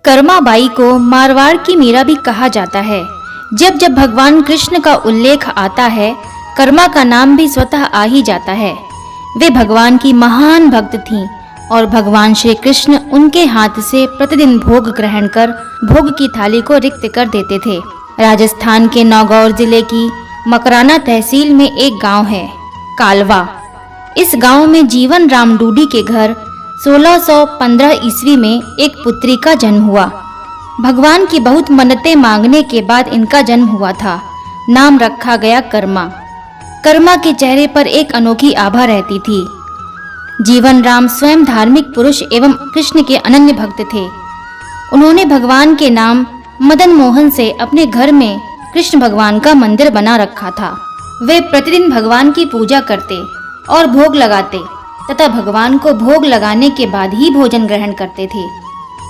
कर्माबाई को मारवाड़ की मीरा भी कहा जाता है। जब जब भगवान कृष्ण का उल्लेख आता है, कर्मा का नाम भी स्वतः आ ही जाता है। वे भगवान की महान भक्त थीं और भगवान श्री कृष्ण उनके हाथ से प्रतिदिन भोग ग्रहण कर भोग की थाली को रिक्त कर देते थे। राजस्थान के नौगौर जिले की मकराना तहसील में एक गांव है, कालवा। इस गांव में जीवन राम डूडी के घर 1615 ईस्वी में एक पुत्री का जन्म हुआ। भगवान की बहुत मन्नतें मांगने के बाद इनका जन्म हुआ था। नाम रखा गया कर्मा। कर्मा के चेहरे पर एक अनोखी आभा रहती थी। जीवन राम स्वयं धार्मिक पुरुष एवं कृष्ण के अनन्य भक्त थे। उन्होंने भगवान के नाम मदन मोहन से अपने घर में कृष्ण भगवान का मंदिर बना रखा था। वे प्रतिदिन भगवान की पूजा करते और भोग लगाते तथा भगवान को भोग लगाने के बाद ही भोजन ग्रहण करते थे।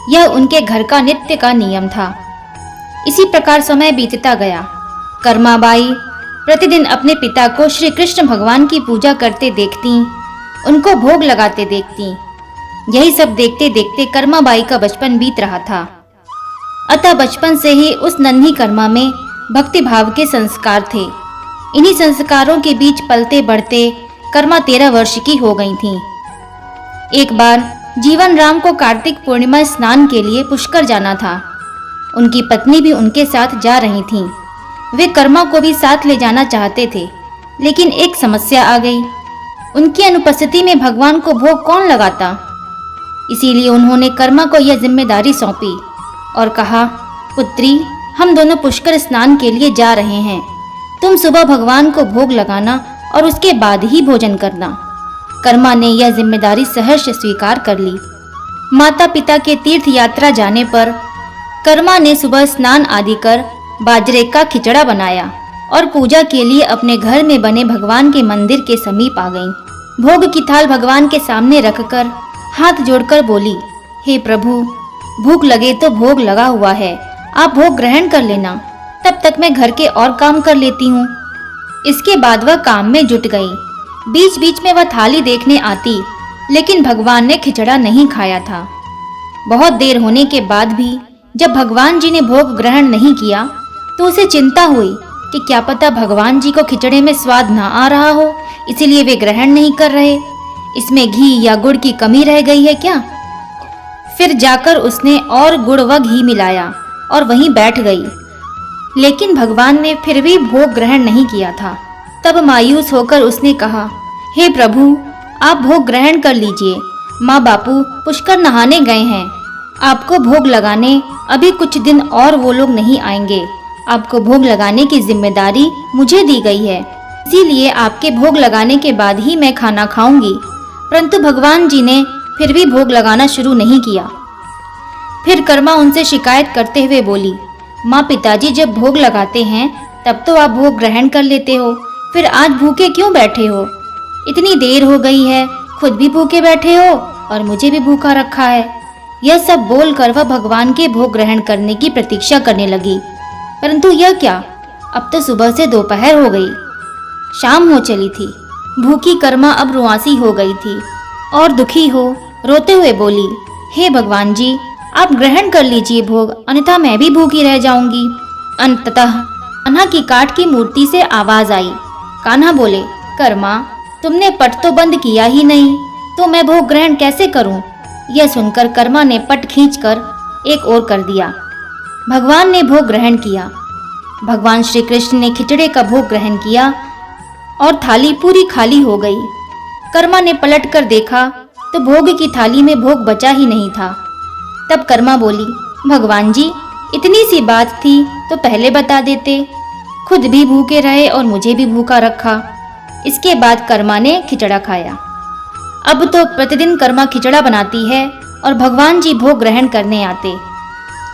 यह उनके घर का नित्य का नियम था। इसी प्रकार समय बीतता गया। कर्माबाई प्रतिदिन अपने पिता को श्री कृष्ण भगवान की पूजा करते देखती, उनको भोग लगाते देखती। यही सब देखते देखते कर्माबाई का बचपन बीत रहा था। अतः बचपन से ही उस नन्ही कर्मा में भक्ति भाव के संस्कार थे। इन्हीं संस्कारों के बीच पलते बढ़ते कर्मा 13 वर्ष की हो गई थीं। एक बार जीवन राम को कार्तिक पूर्णिमा स्नान के लिए पुष्कर जाना था। उनकी पत्नी भी उनके साथ जा रही थीं। वे कर्मा को भी साथ ले जाना चाहते थे, लेकिन एक समस्या आ गई। उनकी अनुपस्थिति में भगवान को भोग कौन लगाता? इसीलिए उन्होंने कर्मा को यह जिम्मेदारी सौंपी और कहा, पुत्री, हम दोनों पुष्कर स्नान के लिए जा रहे हैं। तुम सुबह भगवान को भोग लगाना और उसके बाद ही भोजन करना। कर्मा ने यह जिम्मेदारी सहर्ष स्वीकार कर ली। माता पिता के तीर्थ यात्रा जाने पर कर्मा ने सुबह स्नान आदि कर बाजरे का खिचड़ा बनाया और पूजा के लिए अपने घर में बने भगवान के मंदिर के समीप आ गईं। भोग की थाल भगवान के सामने रखकर हाथ जोड़कर बोली, हे प्रभु, भूख लगे तो भोग लगा हुआ है, आप भोग ग्रहण कर लेना, तब तक मैं घर के और काम कर लेती हूँ। इसके बाद वह काम में जुट गई। बीच बीच में वह थाली देखने आती, लेकिन भगवान ने खिचड़ा नहीं खाया था। बहुत देर होने के बाद भी जब भगवान जी ने भोग ग्रहण नहीं किया तो उसे चिंता हुई कि क्या पता भगवान जी को खिचड़े में स्वाद ना आ रहा हो, इसीलिए वे ग्रहण नहीं कर रहे। इसमें घी या गुड़ की कमी रह गई है क्या? फिर जाकर उसने और गुड़ व घी मिलाया और वहीं बैठ गई, लेकिन भगवान ने फिर भी भोग ग्रहण नहीं किया था। तब मायूस होकर उसने कहा, हे प्रभु, आप भोग ग्रहण कर लीजिए। माँ बापू पुष्कर नहाने गए हैं। आपको भोग लगाने अभी कुछ दिन और वो लोग नहीं आएंगे। आपको भोग लगाने की जिम्मेदारी मुझे दी गई है, इसीलिए आपके भोग लगाने के बाद ही मैं खाना खाऊंगी। परंतु भगवान जी ने फिर भी भोग लगाना शुरू नहीं किया। फिर कर्मा उनसे शिकायत करते हुए बोली, माँ पिताजी जब भोग लगाते हैं तब तो आप भोग ग्रहण कर लेते हो, फिर आज भूखे क्यों बैठे हो? इतनी देर हो गई है, खुद भी भूखे बैठे हो और मुझे भी भूखा रखा है। यह सब बोलकर वह भगवान के भोग ग्रहण करने की प्रतीक्षा करने लगी। परंतु यह क्या, अब तो सुबह से दोपहर हो गई, शाम हो चली थी। भूखी कर्मा अब रुआंसी हो गई थी और दुखी हो रोते हुए बोली, हे भगवान जी, आप ग्रहण कर लीजिए भोग, अन्यथा मैं भी भूखी रह जाऊंगी। अंततः कान्हा की काठ की मूर्ति से आवाज आई। कान्हा बोले, कर्मा, तुमने पट तो बंद किया ही नहीं, तो मैं भोग ग्रहण कैसे करूं? यह सुनकर कर्मा ने पट खींचकर एक ओर कर दिया। भगवान ने भोग ग्रहण किया। भगवान श्री कृष्ण ने खिचड़े का भोग ग्रहण किया और थाली पूरी खाली हो गई। कर्मा ने पलट कर देखा तो भोग की थाली में भोग बचा ही नहीं था। तब कर्मा बोली, भगवान जी, इतनी सी बात थी तो पहले बता देते, खुद भी भूखे रहे और मुझे भी भूखा रखा। इसके बाद कर्मा ने खिचड़ा खाया। अब तो प्रतिदिन कर्मा खिचड़ा बनाती है और भगवान जी भोग ग्रहण करने आते।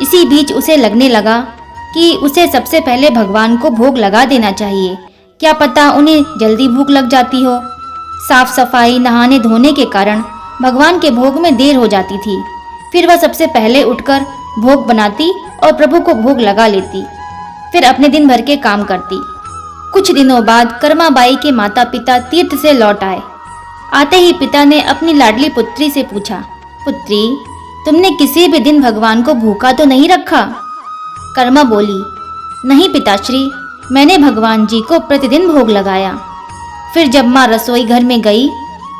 इसी बीच उसे लगने लगा कि उसे सबसे पहले भगवान को भोग लगा देना चाहिए, क्या पता उन्हें जल्दी भूख लग जाती हो। साफ सफाई, नहाने धोने के कारण भगवान के भोग में देर हो जाती थी। फिर वह सबसे पहले उठकर भोग बनाती और प्रभु को भोग लगा लेती, फिर अपने दिन भर के काम करती। कुछ दिनों बाद कर्माबाई के माता पिता तीर्थ से लौट आए। आते ही पिता ने अपनी लाडली पुत्री से पूछा, पुत्री, तुमने किसी भी दिन भगवान को भूखा तो नहीं रखा? कर्मा बोली, नहीं पिताश्री, मैंने भगवान जी को प्रतिदिन भोग लगाया। फिर जब माँ रसोई घर में गई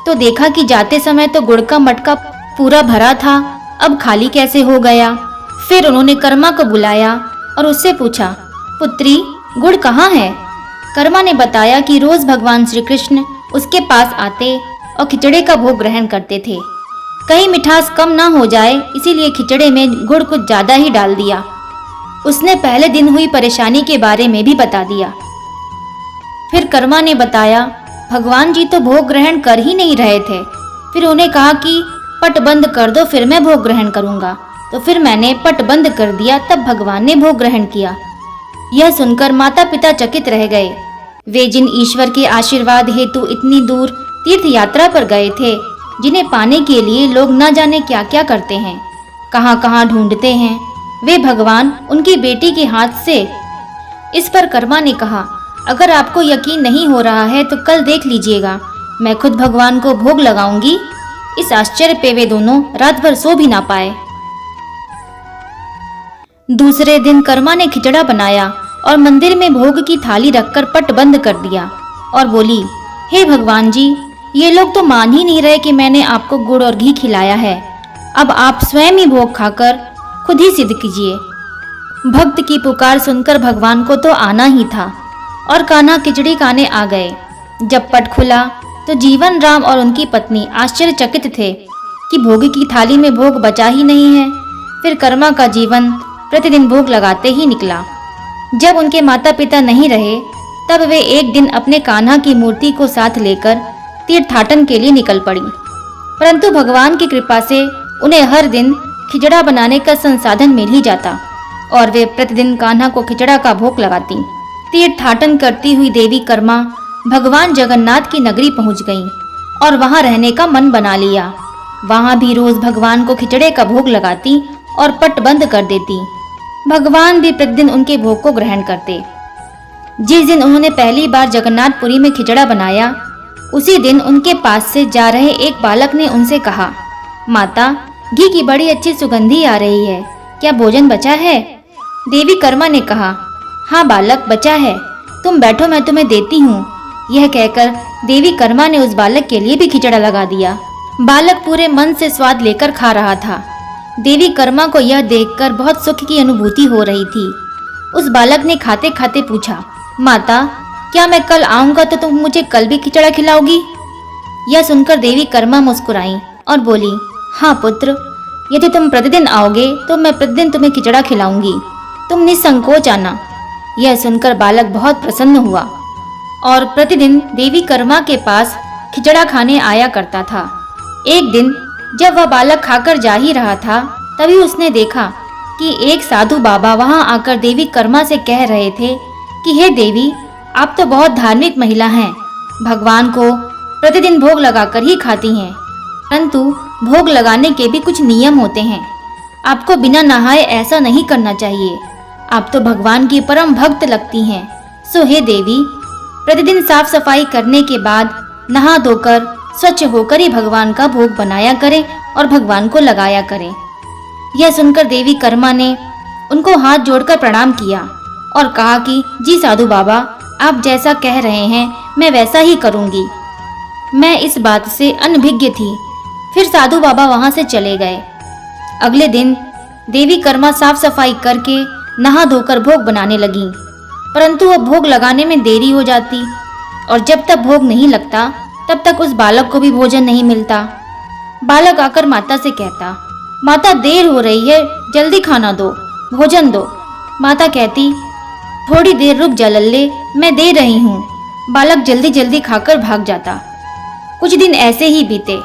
तो देखा कि जाते समय तो गुड़ का मटका पूरा भरा था, अब खाली कैसे हो गया। फिर उन्होंने कर्मा को बुलाया और उससे पूछा, पुत्री गुड़ कहाँ है? कर्मा ने बताया कि रोज भगवान श्री कृष्ण उसके पास आते और खिचड़े का भोग ग्रहण करते थे। कहीं मिठास कम ना हो जाए इसीलिए खिचड़े में गुड़ कुछ ज्यादा ही डाल दिया। उसने पहले दिन हुई परेशानी के बारे में भी बता दिया। फिर कर्मा ने बताया, भगवान जी तो भोग ग्रहण कर ही नहीं रहे थे। फिर उन्हें कहा कि पट बंद कर दो, फिर मैं भोग ग्रहण करूंगा। तो फिर मैंने पट बंद कर दिया, तब भगवान ने भोग ग्रहण किया। यह सुनकर माता पिता चकित रह गए। वे जिन ईश्वर के आशीर्वाद हेतु इतनी दूर तीर्थ यात्रा पर गए थे, जिन्हें पाने के लिए लोग न जाने क्या क्या करते हैं, कहाँ कहाँ ढूंढते हैं, वे भगवान उनकी बेटी के हाथ से। इस पर कर्मा ने कहा, अगर आपको यकीन नहीं हो रहा है तो कल देख लीजिएगा, मैं खुद भगवान को भोग लगाऊंगी। इस आश्चर्य पे वे दोनों रात भर सो भी ना पाए। दूसरे दिन कर्मा ने खिचड़ा बनाया और मंदिर में भोग की थाली रखकर पट बंद कर दिया और बोली, हे भगवान जी, ये लोग तो मान ही नहीं रहे कि मैंने आपको गुड़ और घी खिलाया है। अब आप स्वयं ही भोग खाकर खुद ही सिद्ध कीजिए। भक्त की पुकार सुनकर भगवान को तो आना ही था और कान्हा खिचड़ी खाने आ गए। जब पट खुला तो जीवन राम और उनकी पत्नी आश्चर्यचकित थे कि भोग की थाली में भोग बचा ही नहीं है। फिर कर्मा का जीवन प्रतिदिन भोग लगाते ही निकला। जब उनके माता पिता नहीं रहे तब वे एक दिन अपने कान्हा की मूर्ति को साथ लेकर तीर्थाटन के लिए निकल पड़ी। परंतु भगवान की कृपा से उन्हें हर दिन खिचड़ा बनाने का संसाधन मिल ही जाता और वे प्रतिदिन कान्हा को खिचड़ा का भोग लगाती। तीर्थाटन करती हुई देवी कर्मा भगवान जगन्नाथ की नगरी पहुंच गईं और वहां रहने का मन बना लिया। वहां भी रोज भगवान को खिचड़े का भोग लगाती और पट बंद कर देती। भगवान भी प्रतिदिन उनके भोग को ग्रहण करते। जिस दिन उन्होंने पहली बार जगन्नाथपुरी में खिचड़ा बनाया, उसी दिन उनके पास से जा रहे एक बालक ने उनसे कहा, माता, घी की बड़ी अच्छी सुगंधी आ रही है, क्या भोजन बचा है? देवी कर्मा ने कहा, हाँ बालक, बचा है, तुम बैठो, मैं तुम्हें देती हूँ। यह कहकर देवी कर्मा ने उस बालक के लिए भी खिचड़ा लगा दिया। बालक पूरे मन से स्वाद लेकर खा रहा था। देवी कर्मा को यह देखकर बहुत सुख की अनुभूति हो रही थी। उस बालक ने खाते खाते पूछा, माता, क्या मैं कल आऊंगा तो तुम मुझे कल भी खिचड़ा खिलाओगी? यह सुनकर देवी कर्मा मुस्कुराई और बोली, हाँ पुत्र, यदि तुम प्रतिदिन आओगे तो मैं प्रतिदिन तुम्हें खिचड़ा खिलाऊंगी, तुम निसंकोच आना। यह सुनकर बालक बहुत प्रसन्न हुआ और प्रतिदिन देवी कर्मा के पास खिचड़ा खाने आया करता था। एक दिन जब वह बालक खाकर जा ही रहा था, तभी उसने देखा कि एक साधु बाबा वहां आकर देवी कर्मा से कह रहे थे कि हे देवी, आप तो बहुत धार्मिक महिला हैं, भगवान को प्रतिदिन भोग लगाकर ही खाती हैं, परंतु भोग लगाने के भी कुछ नियम होते हैं। आपको बिना नहाए ऐसा नहीं करना चाहिए। आप तो भगवान की परम भक्त लगती हैं। सो हे देवी, प्रतिदिन साफ सफाई करने के बाद नहा धोकर स्वच्छ होकर ही भगवान का भोग बनाया करें और भगवान को लगाया करें। यह सुनकर देवी कर्मा ने उनको हाथ जोड़कर प्रणाम किया और कहा कि जी साधु बाबा, आप जैसा कह रहे हैं मैं वैसा ही करूंगी। मैं इस बात से अनभिज्ञ थी। फिर साधु बाबा वहां से चले गए। अगले दिन देवी कर्मा साफ सफाई करके नहा धोकर भोग बनाने लगी, परंतु वह भोग लगाने में देरी हो जाती और जब तक भोग नहीं लगता तब तक उस बालक को भी भोजन नहीं मिलता। बालक आकर माता से कहता, माता, देर हो रही है, जल्दी खाना दो, भोजन दो। माता कहती, थोड़ी देर रुक जा लल्ले, मैं दे रही हूँ। बालक जल्दी जल्दी खाकर भाग जाता। कुछ दिन ऐसे ही बीते,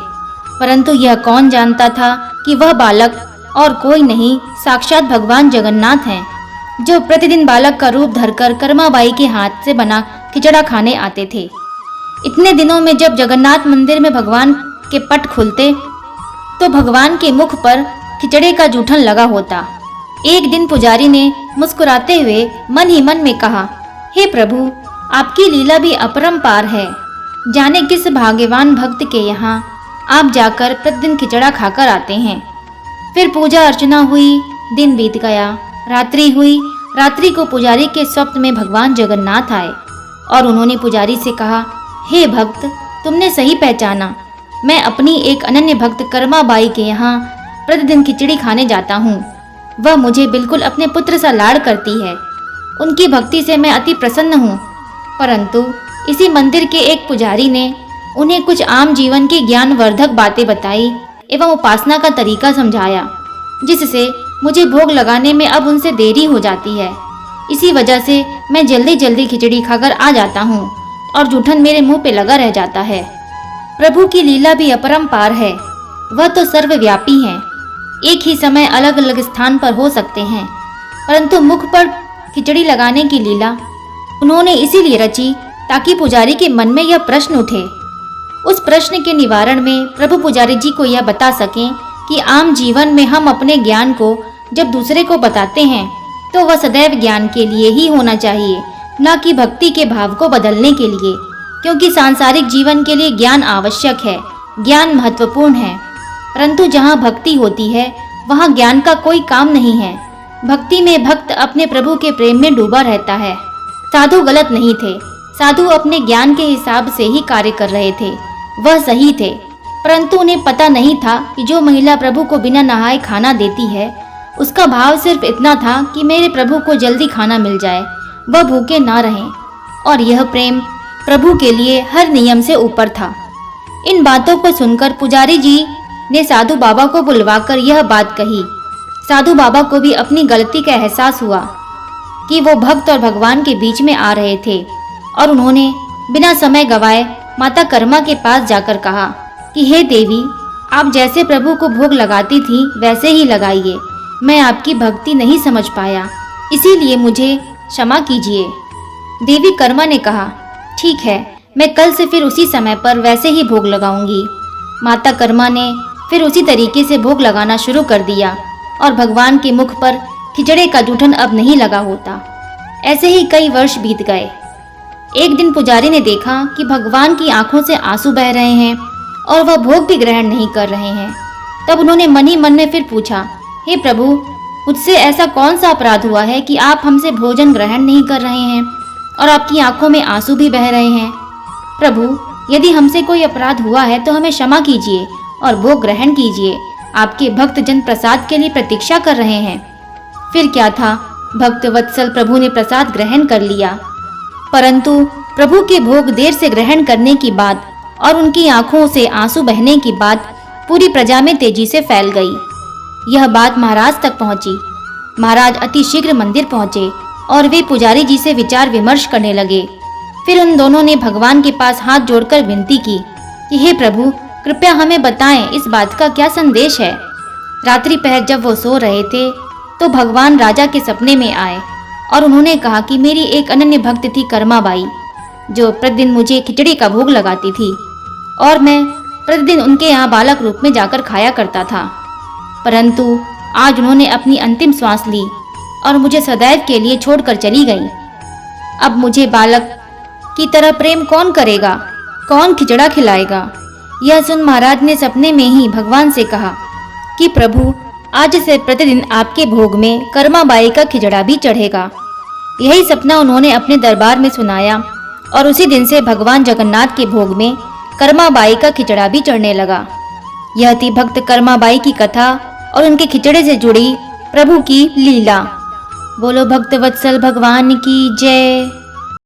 परंतु यह कौन जानता था कि वह बालक और कोई नहीं, साक्षात भगवान जगन्नाथ हैं, जो प्रतिदिन बालक का रूप धरकर कर्माबाई के हाथ से बना खिचड़ा खाने आते थे। इतने दिनों में जब जगन्नाथ मंदिर में भगवान के पट खुलते तो भगवान के मुख पर खिचड़े का जूठन लगा होता। एक दिन पुजारी ने मुस्कुराते हुए मन ही मन में कहा, हे प्रभु, आपकी लीला भी अपरंपार है। जाने किस भाग्यवान भक्त के यहाँ आप जाकर प्रतिदिन खिचड़ा खाकर आते हैं। फिर पूजा अर्चना हुई, दिन बीत गया, रात्रि हुई। रात्रि को पुजारी के स्वप्न में भगवान जगन्नाथ आए और उन्होंने पुजारी से कहा, हे भक्त, तुमने सही पहचाना। मैं अपनी एक अनन्य भक्त कर्मा बाई के यहाँ प्रतिदिन खिचड़ी खाने जाता हूँ। वह मुझे बिल्कुल अपने पुत्र सा लाड़ करती है। उनकी भक्ति से मैं अति प्रसन्न हूँ। परंतु इसी मंदिर के एक पुजारी ने उन्हें कुछ आम जीवन की ज्ञानवर्धक बातें बताई एवं उपासना का तरीका समझाया, जिससे मुझे भोग लगाने में अब उनसे देरी हो जाती है। इसी वजह से मैं जल्दी जल्दी खिचड़ी खाकर आ जाता हूँ और जूठन मेरे मुंह पे लगा रह जाता है। प्रभु की लीला भी अपरंपार है। वह तो सर्वव्यापी हैं। एक ही समय अलग अलग स्थान पर हो सकते हैं, परंतु मुख पर खिचड़ी लगाने की लीला उन्होंने इसीलिए रची ताकि पुजारी के मन में यह प्रश्न उठे। उस प्रश्न के निवारण में प्रभु पुजारी जी को यह बता सकें कि आम जीवन में हम अपने ज्ञान को जब दूसरे को बताते हैं तो वह सदैव ज्ञान के लिए ही होना चाहिए, न कि भक्ति के भाव को बदलने के लिए। क्योंकि सांसारिक जीवन के लिए ज्ञान आवश्यक है, ज्ञान महत्वपूर्ण है, परंतु जहाँ भक्ति होती है वहाँ ज्ञान का कोई काम नहीं है। भक्ति में भक्त अपने प्रभु के प्रेम में डूबा रहता है। साधु गलत नहीं थे। साधु अपने ज्ञान के हिसाब से ही कार्य कर रहे थे। वह सही थे, परंतु उन्हें पता नहीं था कि जो महिला प्रभु को बिना नहाए खाना देती है, उसका भाव सिर्फ इतना था कि मेरे प्रभु को जल्दी खाना मिल जाए, वह भूखे ना रहें। और यह प्रेम प्रभु के लिए हर नियम से ऊपर था। इन बातों को सुनकर पुजारी जी ने साधु बाबा को बुलवाकर यह बात कही। साधु बाबा को भी अपनी गलती का एहसास हुआ कि वो भक्त और भगवान के बीच में आ रहे थे, और उन्होंने बिना समय गवाए माता कर्मा के पास जाकर कहा कि हे देवी, आप जैसे प्रभु को भोग लगाती थी वैसे ही लगाइए। मैं आपकी भक्ति नहीं समझ पाया, इसीलिए मुझे क्षमा कीजिए। देवी कर्मा ने कहा, ठीक है, मैं कल से फिर उसी समय पर वैसे ही भोग लगाऊंगी। माता कर्मा ने फिर उसी तरीके से भोग लगाना शुरू कर दिया और भगवान के मुख पर खिचड़े का जूठन अब नहीं लगा होता। ऐसे ही कई वर्ष बीत गए। एक दिन पुजारी ने देखा कि भगवान की आंखों से आंसू बह रहे हैं और वह भोग भी ग्रहण नहीं कर रहे हैं। तब उन्होंने मन ही मन में फिर पूछा, हे प्रभु, मुझसे ऐसा कौन सा अपराध हुआ है कि आप हमसे भोजन ग्रहण नहीं कर रहे हैं और आपकी आंखों में आंसू भी बह रहे हैं? प्रभु, यदि हमसे कोई अपराध हुआ है तो हमें क्षमा कीजिए और भोग ग्रहण कीजिए। आपके भक्त जन प्रसाद के लिए प्रतीक्षा कर रहे हैं। फिर क्या था, भक्त वत्सल प्रभु ने प्रसाद ग्रहण कर लिया, परंतु प्रभु के भोग देर से ग्रहण करने की बात और उनकी आंखों से आंसू बहने की बात पूरी प्रजा में तेजी से फैल गई। यह बात महाराज तक पहुंची। महाराज अति शीघ्र मंदिर पहुंचे और वे पुजारी जी से विचार विमर्श करने लगे। फिर उन दोनों ने भगवान के पास हाथ जोड़कर विनती की कि हे प्रभु, कृपया हमें बताएं इस बात का क्या संदेश है। रात्रि पहर जब वो सो रहे थे तो भगवान राजा के सपने में आए और उन्होंने कहा कि मेरी एक अनन्य भक्त थी कर्मा बाई, जो प्रतिदिन मुझे खिचड़ी का भोग लगाती थी और मैं प्रतिदिन उनके यहाँ बालक रूप में जाकर खाया करता था। परंतु आज उन्होंने अपनी अंतिम श्वास ली और मुझे सदैव के लिए छोड़कर चली गई। अब मुझे बालक की तरह प्रेम कौन करेगा, कौन खिचड़ा खिलाएगा? यह सुन महाराज ने सपने में ही भगवान से कहा कि प्रभु, आज से प्रतिदिन आपके भोग में कर्मा बाई का खिचड़ा भी चढ़ेगा। यही सपना उन्होंने अपने दरबार में सुनाया और उसी दिन से भगवान जगन्नाथ के भोग में कर्मा बाई का खिचड़ा भी चढ़ने लगा। यह थी भक्त कर्मा बाई की कथा और उनके खिचड़े से जुड़ी प्रभु की लीला। बोलो भक्त वत्सल भगवान की जय।